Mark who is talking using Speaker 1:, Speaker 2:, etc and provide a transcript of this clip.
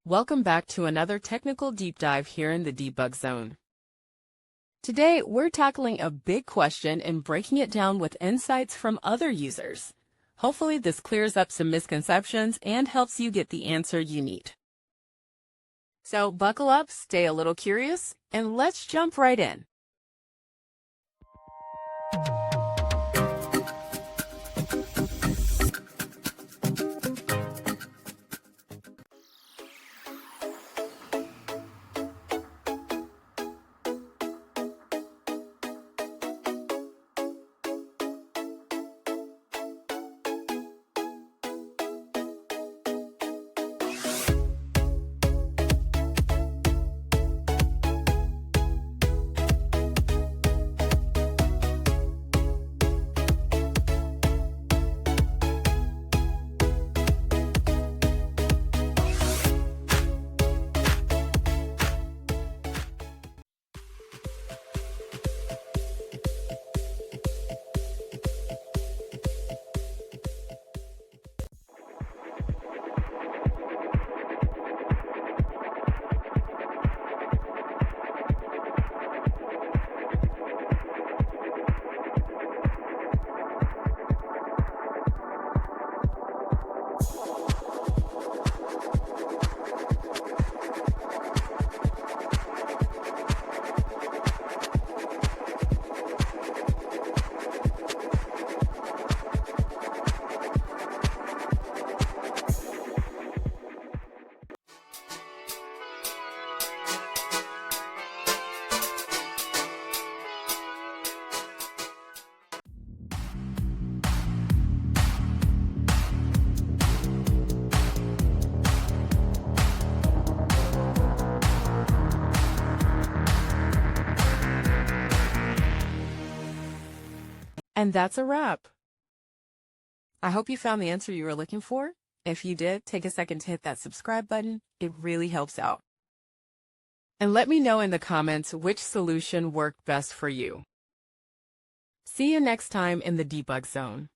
Speaker 1: Welcome back to another technical deep dive here in the debug zone. Today, we're tackling a big question and breaking it down with insights from other users. Hopefully, this clears up some misconceptions and helps you get the answer you need. So buckle up, stay a little curious, and let's jump right in. And that's a wrap. I hope you found the answer you were looking for. If you did, take a second to hit that subscribe button. It really helps out. And let me know in the comments which solution worked best for you. See you next time in the debug zone.